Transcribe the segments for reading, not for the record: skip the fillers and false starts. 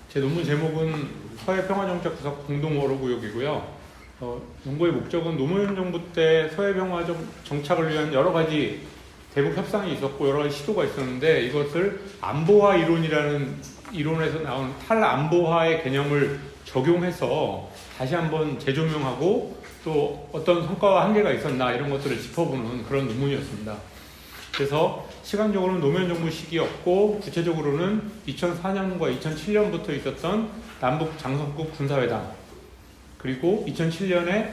제 논문 제목은 서해평화정책 구석 공동어로구역이고요. 연구의 목적은 노무현 정부 때 서해평화 정착을 위한 여러 가지 대북 협상이 있었고 여러 가지 시도가 있었는데 이것을 안보화 이론이라는 이론에서 나온 탈안보화의 개념을 적용해서 다시 한번 재조명하고 또 어떤 성과와 한계가 있었나 이런 것들을 짚어보는 그런 논문이었습니다. 그래서 시간적으로는 노무현 정부 시기였고 구체적으로는 2004년과 2007년부터 있었던 남북 장성급 군사회담 그리고 2007년에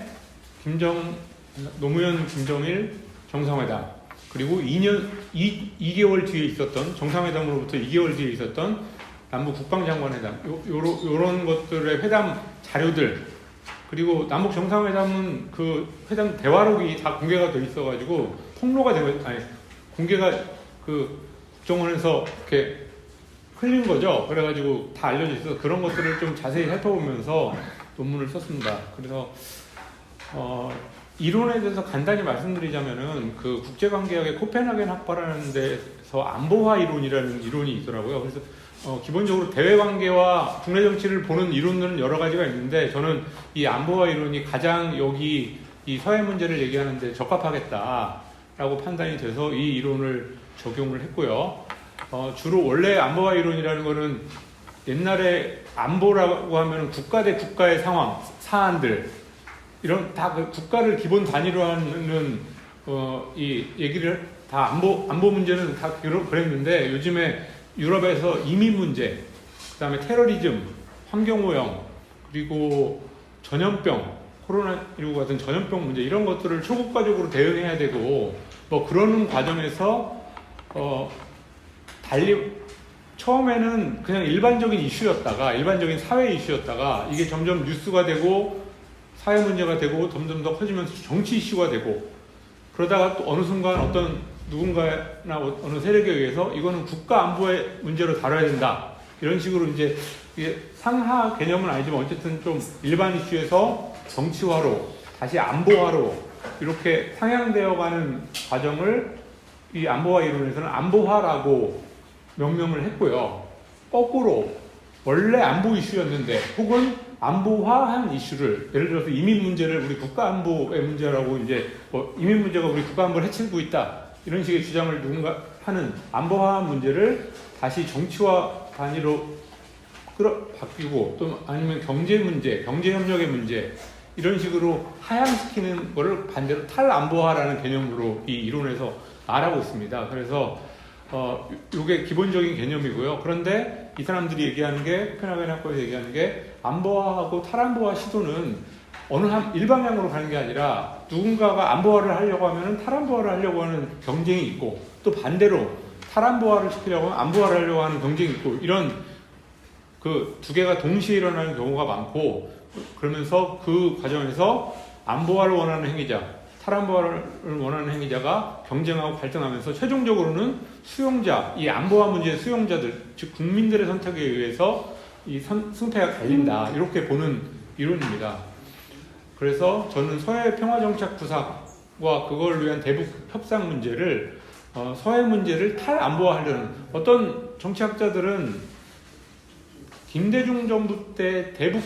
노무현 김정일 정상회담 그리고 2개월 뒤에 있었던 정상회담으로부터 2개월 뒤에 있었던 남북 국방장관회담 요런 것들의 회담 자료들 그리고 남북 정상회담은 그 회담 대화록이 다 공개가 돼 있어가지고 통로가 되고 공개가 국정원에서 이렇게 흘린 거죠. 그래가지고 다 알려져 있어서 그런 것들을 좀 자세히 살펴보면서 논문을 썼습니다. 그래서 이론에 대해서 간단히 말씀드리자면은 그 국제관계학의 코펜하겐 학파라는 데서 안보화 이론이라는 이론이 있더라고요. 그래서 기본적으로 대외관계와 국내 정치를 보는 이론은 여러 가지가 있는데 저는 이 안보화 이론이 가장 여기 이 서해 문제를 얘기하는데 적합하겠다라고 판단이 돼서 이 이론을 적용을 했고요. 주로 원래 안보화 이론이라는 거는 옛날에 안보라고 하면 국가 대 국가의 상황, 사안들 이런 다 그 국가를 기본 단위로 하는 이 얘기를 다 안보 문제는 다 그랬는데 요즘에 유럽에서 이민 문제, 그다음에 테러리즘, 환경오염 그리고 전염병, 코로나19 같은 전염병 문제 이런 것들을 초국가적으로 대응해야 되고 뭐 그러는 과정에서 처음에는 그냥 일반적인 이슈였다가 일반적인 사회 이슈였다가 이게 점점 뉴스가 되고 사회 문제가 되고 점점 더 커지면서 정치 이슈가 되고 그러다가 또 어느 순간 누군가나 어느 세력에 의해서 이거는 국가 안보의 문제로 다뤄야 된다 이런 식으로 이제 이게 상하 개념은 아니지만 어쨌든 좀 일반 이슈에서 정치화로 다시 안보화로 이렇게 상향되어가는 과정을 이 안보화 이론에서는 안보화라고 명명을 했고요. 거꾸로 원래 안보 이슈였는데 혹은 안보화한 이슈를 예를 들어서 이민 문제를 우리 국가 안보의 문제라고 이제 이민 문제가 우리 국가 안보를 해치고 있다 이런 식의 주장을 누군가 하는 안보화한 문제를 다시 정치화 단위로 바뀌고 또 아니면 경제 문제, 경제 협력의 문제 이런 식으로 하향시키는 거를 반대로 탈안보화라는 개념으로 이 이론에서 말하고 있습니다. 그래서 이게 기본적인 개념이고요. 그런데 이 사람들이 얘기하는 게 코펜하겐 학파에서 얘기하는 게 안보화하고 탈안보화 시도는 어느 한 일방향으로 가는 게 아니라 누군가가 안보화를 하려고 하면 탈안보화를 하려고 하는 경쟁이 있고 또 반대로 탈안보화를 시키려고 하면 안보화를 하려고 하는 경쟁이 있고 이런 그 두 개가 동시에 일어나는 경우가 많고 그러면서 그 과정에서 안보화를 원하는 행위자 탈안보화를 원하는 행위자가 경쟁하고 발전하면서 최종적으로는 수용자, 이 안보화 문제의 수용자들, 즉 국민들의 선택에 의해서 이 승패가 갈린다 이렇게 보는 이론입니다. 그래서 저는 서해 평화정착 구상과 그걸 위한 대북 협상 문제를 서해 문제를 탈안보화하려는 어떤 정치학자들은 김대중 정부 때 대북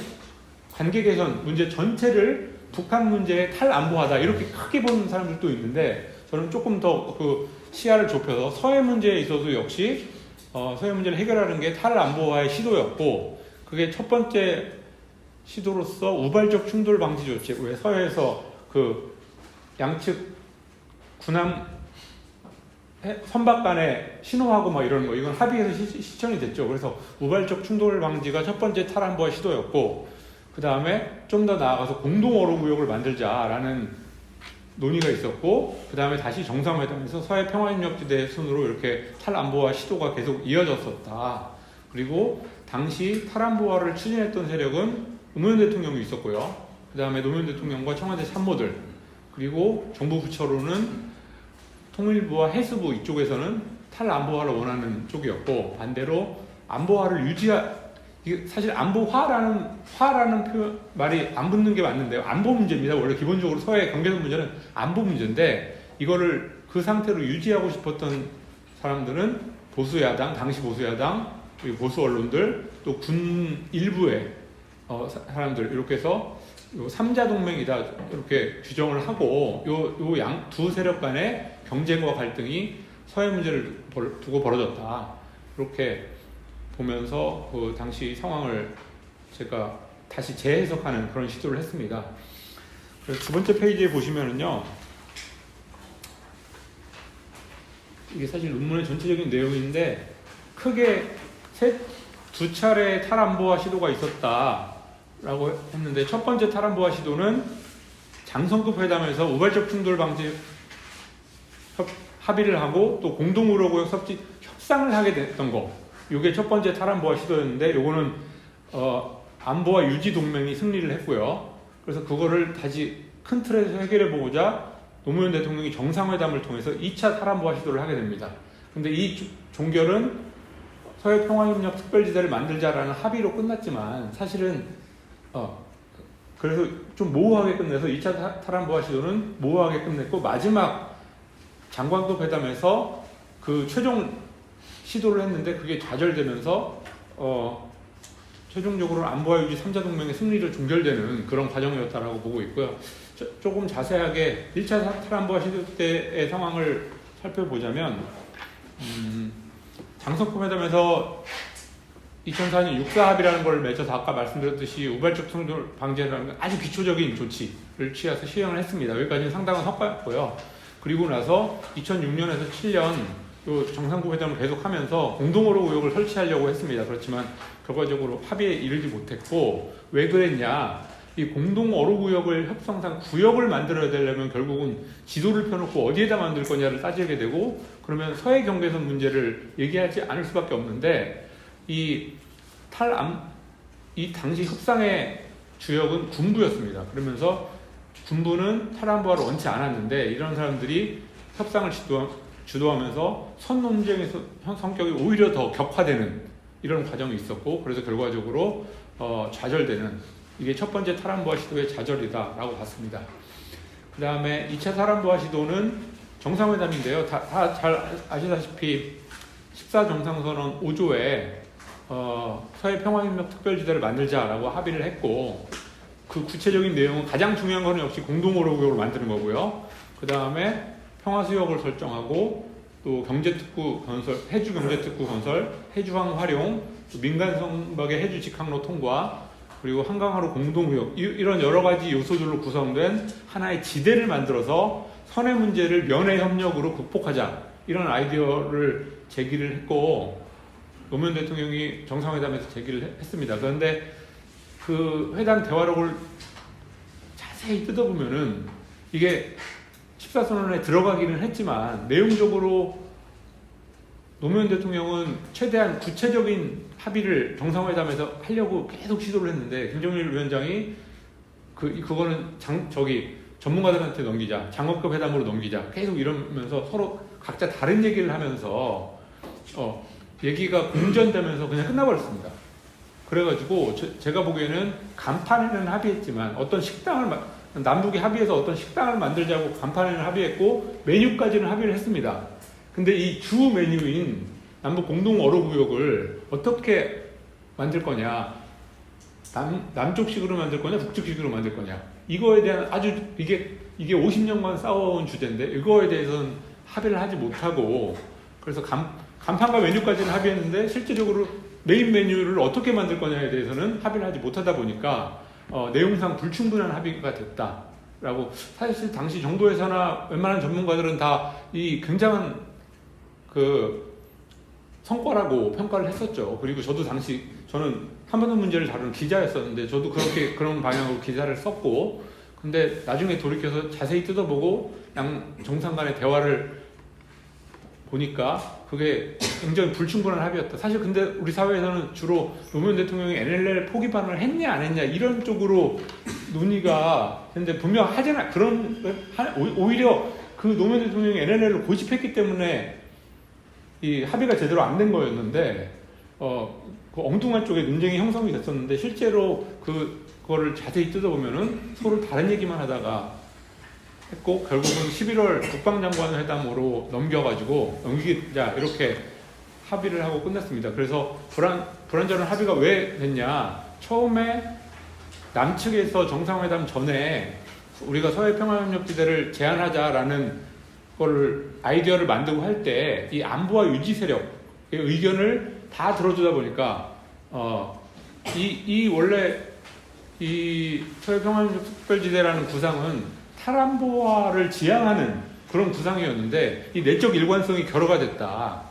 관계 개선 문제 전체를 북한 문제의 탈안보화다 이렇게 크게 보는 사람들도 있는데 저는 조금 더 그 시야를 좁혀서 서해 문제에 있어서 역시 서해 문제를 해결하는 게 탈안보화의 시도였고 그게 첫 번째 시도로서 우발적 충돌 방지 조치 왜 서해에서 그 양측 군함 선박 간에 신호하고 막 이런 거 이건 합의해서 실천이 됐죠. 그래서 우발적 충돌 방지가 첫 번째 탈안보화 시도였고 그 다음에 좀 더 나아가서 공동어로구역을 만들자라는 논의가 있었고 그 다음에 다시 정상회담에서 서해평화협력지대 순으로 이렇게 탈안보화 시도가 계속 이어졌었다. 그리고 당시 탈안보화를 추진했던 세력은 노무현 대통령이 있었고요. 그 다음에 노무현 대통령과 청와대 참모들 그리고 정부 부처로는 통일부와 해수부 이쪽에서는 탈안보화를 원하는 쪽이었고 반대로 안보화를 이게 사실 안보화라는 말이 안 붙는 게 맞는데요. 안보 문제입니다. 원래 기본적으로 서해 경계선 문제는 안보 문제인데 이거를 그 상태로 유지하고 싶었던 사람들은 보수야당, 당시 보수야당, 그리고 보수 언론들, 또 군 일부의 사람들, 이렇게 해서 요 3자 동맹이다 이렇게 규정을 하고 요 양 두 세력 간의 경쟁과 갈등이 서해 문제를 두고 벌어졌다, 이렇게 보면서 그 당시 상황을 제가 다시 재해석하는 그런 시도를 했습니다. 그래서 두 번째 페이지에 보시면은요, 이게 사실 논문의 전체적인 내용인데, 크게 두 차례 탈안보화 시도가 있었다라고 했는데, 첫 번째 탈안보화 시도는 장성급 회담에서 우발적 충돌 방지 합의를 하고 또 공동우호구역 협상을 하게 됐던 거, 이게 첫 번째 탈안보화 시도였는데, 요거는 안보와 유지 동맹이 승리를 했고요. 그래서 그거를 다시 큰 틀에서 해결해 보고자 노무현 대통령이 정상회담을 통해서 2차 탈안보화 시도를 하게 됩니다. 근데 이 종결은 서해 평화협력 특별지대를 만들자라는 합의로 끝났지만, 사실은 그래서 좀 모호하게 끝내서 2차 탈안보화 시도는 모호하게 끝냈고, 마지막 장관급 회담에서 그 최종 시도를 했는데 그게 좌절되면서 최종적으로 안보와 유지 3자 동맹의 승리를 종결되는 그런 과정이었다라고 보고 있고요. 조금 자세하게 1차 탈안보화 시도 때의 상황을 살펴보자면, 장성급 회담에서 2004년 육사 합의라는 걸 맺어서 아까 말씀드렸듯이 우발적 충돌 방지라는 아주 기초적인 조치를 취해서 시행을 했습니다. 여기까지는 상당한 성과였고요. 그리고 나서 2006년에서 7년 또 정상급 회담을 계속하면서 공동어로 구역을 설치하려고 했습니다. 그렇지만 결과적으로 합의에 이르지 못했고, 왜 그랬냐? 이 공동어로 구역을 협상상 구역을 만들어야 되려면 결국은 지도를 펴놓고 어디에다 만들 거냐를 따지게 되고, 그러면 서해 경계선 문제를 얘기하지 않을 수밖에 없는데, 이 당시 협상의 주역은 군부였습니다. 그러면서 군부는 탈안보화를 원치 않았는데, 이런 사람들이 협상을 주도하면서 선논쟁의 성격이 오히려 더 격화되는 이런 과정이 있었고, 그래서 결과적으로 좌절되는, 이게 첫 번째 탈안보화 시도의 좌절이다라고 봤습니다. 그 다음에 2차 탈안보화 시도는 정상회담인데요. 다 잘 아시다시피 14정상선언 5조에 서해 평화협력 특별지대를 만들자라고 합의를 했고, 그 구체적인 내용은 가장 중요한 거는 역시 공동어로구역을 만드는 거고요. 그 다음에 평화수역을 설정하고, 또 경제특구 건설, 해주 경제특구 건설, 해주항 활용, 또 민간 선박의 해주 직항로 통과, 그리고 한강하로 공동구역, 이런 여러 가지 요소들로 구성된 하나의 지대를 만들어서 선해 문제를 면회 협력으로 극복하자, 이런 아이디어를 제기를 했고, 노무현 대통령이 정상회담에서 제기를 했습니다. 그런데 그 회담 대화록을 자세히 뜯어보면은 이게 14선언에 들어가기는 했지만, 내용적으로 노무현 대통령은 최대한 구체적인 합의를 정상회담에서 하려고 계속 시도를 했는데, 김정일 위원장이 그거는 전문가들한테 넘기자, 장관급 회담으로 넘기자, 계속 이러면서 서로 각자 다른 얘기를 하면서 얘기가 공전되면서 그냥 끝나버렸습니다. 그래가지고 제가 보기에는 간판에는 합의했지만, 어떤 식당을 남북이 합의해서 어떤 식당을 만들자고 간판에는 합의했고, 메뉴까지는 합의를 했습니다. 근데 이 주 메뉴인 남북 공동 어로구역을 어떻게 만들 거냐, 남쪽식으로 만들 거냐, 북쪽식으로 만들 거냐, 이거에 대한 이게 50년간 싸워온 주제인데, 이거에 대해서는 합의를 하지 못하고, 그래서 간판과 메뉴까지는 합의했는데 실질적으로 메인 메뉴를 어떻게 만들 거냐에 대해서는 합의를 하지 못하다 보니까 내용상 불충분한 합의가 됐다라고, 사실 당시 정부에서나 웬만한 전문가들은 다 이 굉장한 그 성과라고 평가를 했었죠. 그리고 저는 한반도 문제를 다루는 기자였었는데, 저도 그런 방향으로 기사를 썼고, 근데 나중에 돌이켜서 자세히 뜯어보고 양 정상 간의 대화를 보니까 그게 굉장히 불충분한 합의였다. 사실 근데 우리 사회에서는 주로 노무현 대통령이 NLL 포기 반응을 했냐 안 했냐 이런 쪽으로 논의가 했는데, 분명 하잖아. 오히려 그 노무현 대통령이 NLL을 고집했기 때문에 이 합의가 제대로 안 된 거였는데, 그 엉뚱한 쪽에 논쟁이 형성이 됐었는데, 실제로 그거를 자세히 뜯어보면은 서로 다른 얘기만 하다가 했고, 결국은 11월 국방장관 회담으로 넘기자 이렇게 합의를 하고 끝났습니다. 그래서 불완전한 합의가 왜 됐냐? 처음에 남측에서 정상회담 전에 우리가 서해평화협력지대를 제한하자라는 거를 아이디어를 만들고 할 때 이 안보와 유지 세력의 의견을 다 들어주다 보니까 원래 이 서해평화협력특별지대라는 구상은 탈안보화를 지향하는 그런 구상이었는데 이 내적 일관성이 결여가 됐다.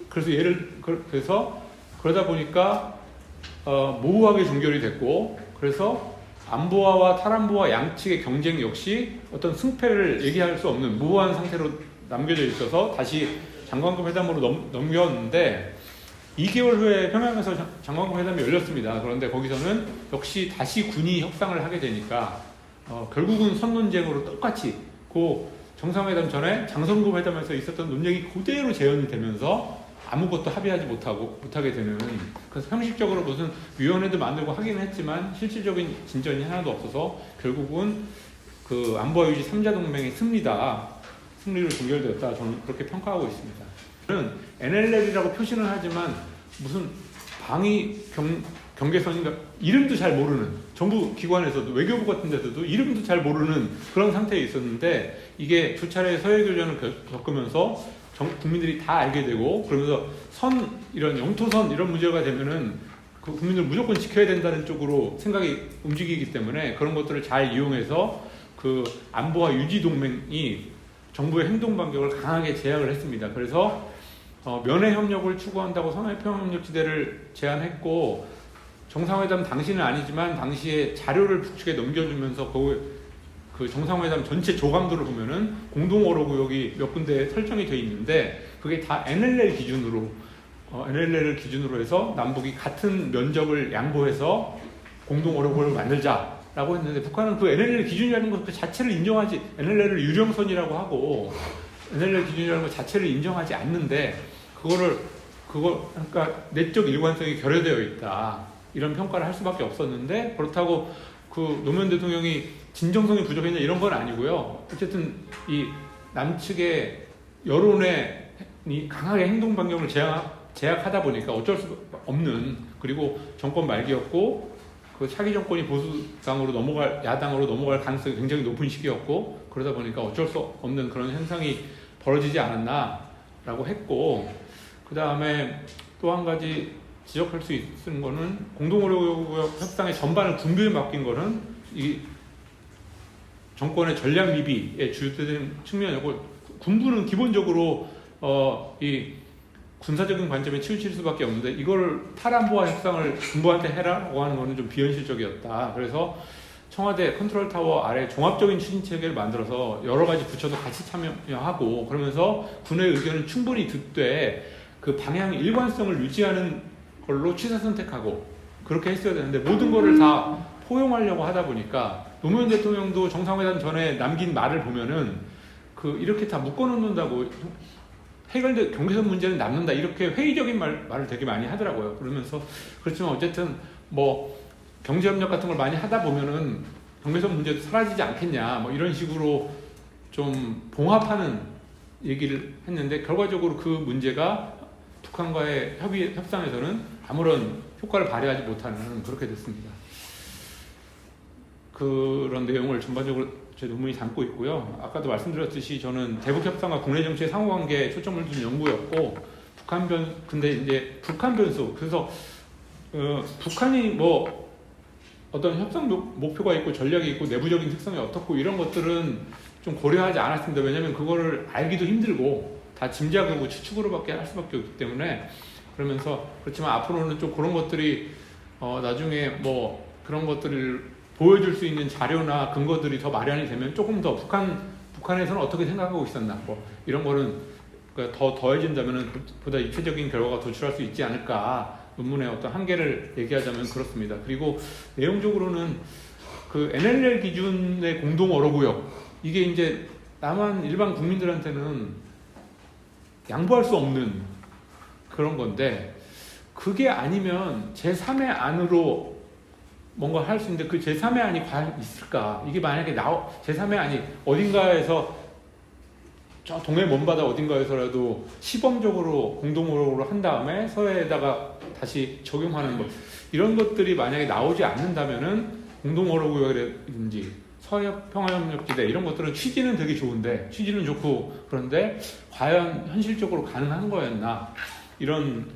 그래서 그러다 보니까 모호하게 종결이 됐고, 그래서 안보화와 탈안보화 양측의 경쟁 역시 어떤 승패를 얘기할 수 없는 모호한 상태로 남겨져 있어서 다시 장관급 회담으로 넘겼는데 2개월 후에 평양에서 장관급 회담이 열렸습니다. 그런데 거기서는 역시 다시 군이 협상을 하게 되니까 결국은 선논쟁으로 똑같이 그 정상회담 전에 장성급 회담에서 있었던 논쟁이 그대로 재현이 되면서 아무것도 합의하지 못하게 되는, 그래서 형식적으로 무슨 위원회도 만들고 하긴 했지만 실질적인 진전이 하나도 없어서 결국은 그 안보와 유지 3자 동맹의 승리로 종결되었다. 저는 그렇게 평가하고 있습니다. 저는 NLL이라고 표시는 하지만 무슨 방위 경계선인가 이름도 잘 모르는, 정부 기관에서도 외교부 같은 데서도 이름도 잘 모르는 그런 상태에 있었는데, 이게 두 차례 서해교전을 겪으면서 국민들이 다 알게 되고, 그러면서 이런 영토선 이런 문제가 되면은 그 국민들 무조건 지켜야 된다는 쪽으로 생각이 움직이기 때문에 그런 것들을 잘 이용해서 그 안보와 유지 동맹이 정부의 행동 반경을 강하게 제약을 했습니다. 그래서 면회 협력을 추구한다고 서해평화협력지대를 제안했고, 정상회담 당시는 아니지만 당시에 자료를 북측에 넘겨주면서 그 정상회담 전체 조감도를 보면은 공동어로구역이 몇 군데 설정이 돼 있는데 그게 다 NLL 기준으로 해서 남북이 같은 면적을 양보해서 공동어로구역을 만들자라고 했는데, 북한은 그 NLL 기준이라는 것 자체를 인정하지, NLL을 유령선이라고 하고 NLL 기준이라는 것 자체를 인정하지 않는데 그러니까 내적 일관성이 결여되어 있다, 이런 평가를 할 수밖에 없었는데, 그렇다고 그 노무현 대통령이 진정성이 부족했냐 이런 건 아니고요. 어쨌든 이 남측의 여론에 강하게 행동 반경을 제약하다 보니까 어쩔 수 없는, 그리고 정권 말기였고 그 차기 정권이 보수당으로 야당으로 넘어갈 가능성이 굉장히 높은 시기였고, 그러다 보니까 어쩔 수 없는 그런 현상이 벌어지지 않았나라고 했고, 그 다음에 또 한 가지 지적할 수 있는 거는 공동어로구역 협상의 전반을 군부에 맡긴 거는 이 정권의 전략 미비에 주된 측면이고, 군부는 기본적으로 이 군사적인 관점에 치우칠 수밖에 없는데 이걸 탈안보화 협상을 군부한테 해라라고 하는 거는 좀 비현실적이었다. 그래서 청와대 컨트롤 타워 아래 종합적인 추진 체계를 만들어서 여러 가지 부처도 같이 참여하고, 그러면서 군의 의견을 충분히 듣되 그 방향 일관성을 유지하는 걸로 취사 선택하고 그렇게 했어야 되는데, 모든 거를 다 포용하려고 하다 보니까 노무현 대통령도 정상회담 전에 남긴 말을 보면은 이렇게 다 묶어놓는다고, 해결된 경계선 문제는 남는다, 이렇게 회의적인 말을 되게 많이 하더라고요. 그러면서 그렇지만 어쨌든 뭐 경제협력 같은 걸 많이 하다 보면은 경계선 문제도 사라지지 않겠냐, 뭐 이런 식으로 좀 봉합하는 얘기를 했는데, 결과적으로 그 문제가 북한과의 협상에서는 아무런 효과를 발휘하지 못하는 그렇게 됐습니다. 그런 내용을 전반적으로 제 논문이 담고 있고요. 아까도 말씀드렸듯이 저는 대북 협상과 국내 정치의 상호관계에 초점을 둔 연구였고, 근데 이제 북한 변수, 그래서 북한이 뭐 어떤 협상 목표가 있고 전략이 있고 내부적인 특성이 어떻고 이런 것들은 좀 고려하지 않았습니다. 왜냐하면 그거를 알기도 힘들고 다 짐작하고 추측으로밖에 할 수밖에 없기 때문에. 그러면서 그렇지만 앞으로는 좀 그런 것들이 나중에 뭐 그런 것들을 보여줄 수 있는 자료나 근거들이 더 마련이 되면 조금 더 북한에서는 어떻게 생각하고 있었나, 뭐 이런 거는 더 더해진다면 보다 입체적인 결과가 도출할 수 있지 않을까, 논문의 어떤 한계를 얘기하자면 그렇습니다. 그리고 내용적으로는 그 NLL 기준의 공동어로구역, 이게 이제 남한 일반 국민들한테는 양보할 수 없는 그런 건데, 그게 아니면 제3의 안으로 뭔가 할 수 있는데 그 제3의 안이 과연 있을까? 이게 만약에 제3의 안이 어딘가에서 저 동해 먼바다 어딘가에서라도 시범적으로 공동어록으로 한 다음에 서해에다가 다시 적용하는 것, 이런 것들이 만약에 나오지 않는다면은 공동어록이라든지 서해 평화협력지대 이런 것들은 취지는 되게 좋은데, 취지는 좋고 그런데 과연 현실적으로 가능한 거였나, 이런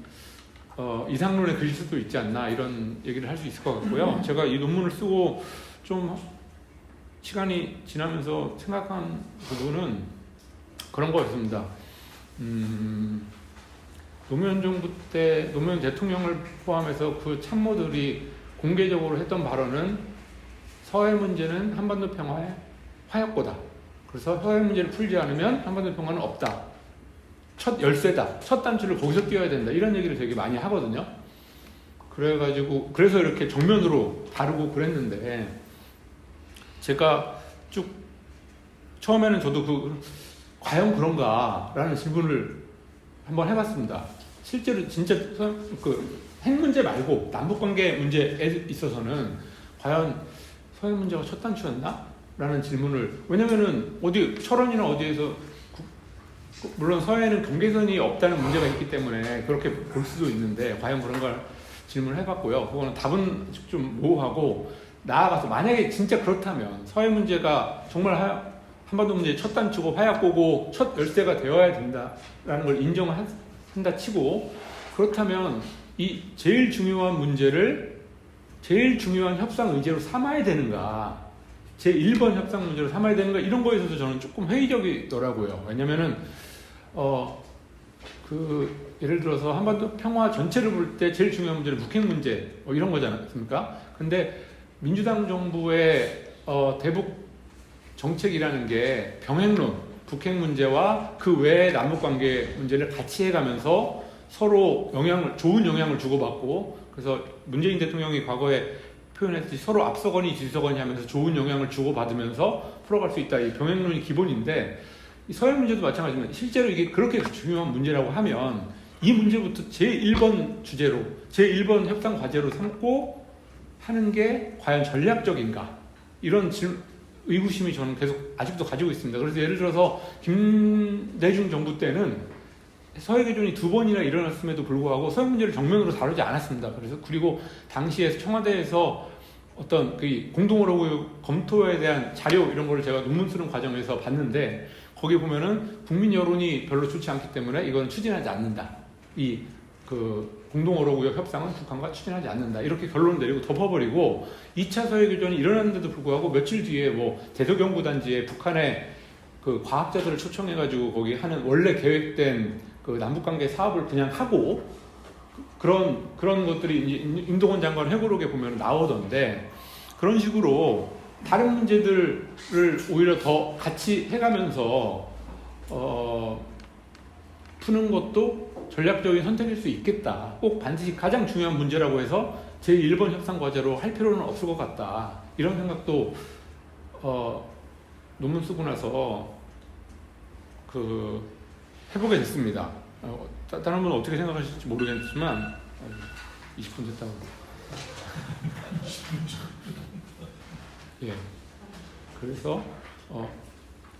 이상론에 그릴 수도 있지 않나, 이런 얘기를 할 수 있을 것 같고요. 제가 이 논문을 쓰고 좀 시간이 지나면서 생각한 부분은 그런 거였습니다. 노무현 정부 때 노무현 대통령을 포함해서 그 참모들이 공개적으로 했던 발언은 서해 문제는 한반도 평화의 화약고다. 그래서 서해 문제를 풀지 않으면 한반도 평화는 없다. 첫 열쇠다. 첫 단추를 거기서 띄워야 된다. 이런 얘기를 되게 많이 하거든요. 그래서 이렇게 정면으로 다루고 그랬는데, 제가 쭉 처음에는 저도 과연 그런가라는 질문을 한번 해봤습니다. 실제로 진짜 핵 문제 말고 남북관계 문제에 있어서는 과연 서해 문제가 첫 단추였나? 라는 질문을, 왜냐면은 철원이나 어디에서 물론 서해에는 경계선이 없다는 문제가 있기 때문에 그렇게 볼 수도 있는데 과연 그런가 질문을 해봤고요. 그거는 답은 좀 모호하고, 나아가서 만약에 진짜 그렇다면 서해 문제가 정말 한반도 문제의 첫 단추고 화약고고 첫 열쇠가 되어야 된다라는 걸 인정을 한다 치고, 그렇다면 이 제일 중요한 문제를 제일 중요한 협상 의제로 삼아야 되는가, 제1번 협상 문제로 삼아야 되는가, 이런 거에 있어서 저는 조금 회의적이더라고요. 왜냐면은 예를 들어서 한반도 평화 전체를 볼 때 제일 중요한 문제는 북핵 문제 이런 거지 않습니까? 근데 민주당 정부의 대북 정책이라는 게 병행론, 북핵 문제와 그 외의 남북관계 문제를 같이 해가면서 서로 좋은 영향을 주고받고, 그래서 문재인 대통령이 과거에 표현했듯이 서로 앞서거니 뒤서거니 하면서 좋은 영향을 주고받으면서 풀어갈 수 있다. 이 병행론이 기본인데, 이 서해 문제도 마찬가지입니다. 실제로 이게 그렇게 중요한 문제라고 하면 이 문제부터 제1번 주제로, 제1번 협상 과제로 삼고 하는 게 과연 전략적인가? 이런 의구심이 저는 계속 아직도 가지고 있습니다. 그래서 예를 들어서 김대중 정부 때는 서해 개전이 2번이나 일어났음에도 불구하고 서해 문제를 정면으로 다루지 않았습니다. 그리고 당시에 청와대에서 어떤 공동어록 검토에 대한 자료 이런 거를 제가 논문 쓰는 과정에서 봤는데, 거기 보면은 국민 여론이 별로 좋지 않기 때문에 이건 추진하지 않는다. 공동어록 협상은 북한과 추진하지 않는다. 이렇게 결론을 내리고 덮어버리고, 2차 서해교전이 일어났는데도 불구하고 며칠 뒤에 대서경구단지에 북한의 과학자들을 초청해가지고 거기 하는 원래 계획된 남북관계 사업을 그냥 하고, 그런 것들이 이제 임동원 장관 회고록에 보면 나오던데, 그런 식으로 다른 문제들을 오히려 더 같이 해가면서 푸는 것도 전략적인 선택일 수 있겠다. 꼭 반드시 가장 중요한 문제라고 해서 제1번 협상 과제로 할 필요는 없을 것 같다. 이런 생각도 논문 쓰고 나서 해보게 됐습니다. 다른 분은 어떻게 생각하실지 모르겠지만 20분 됐다고. 예. 그래서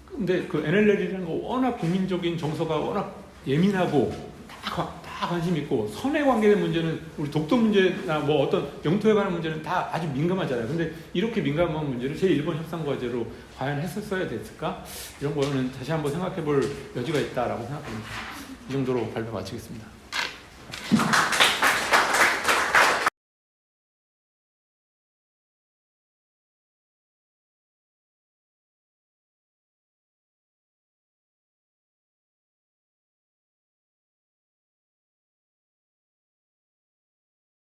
근데 NLL이라는 거 워낙 국민적인 정서가 워낙 예민하고 다 관심 있고, 선에 관계된 문제는 우리 독도 문제나 어떤 영토에 관한 문제는 다 아주 민감하잖아요. 근데 이렇게 민감한 문제를 제1번 협상 과제로 과연 했었어야 됐을까? 이런 거는 다시 한번 생각해 볼 여지가 있다라고 생각합니다. 이 정도로 발표 마치겠습니다.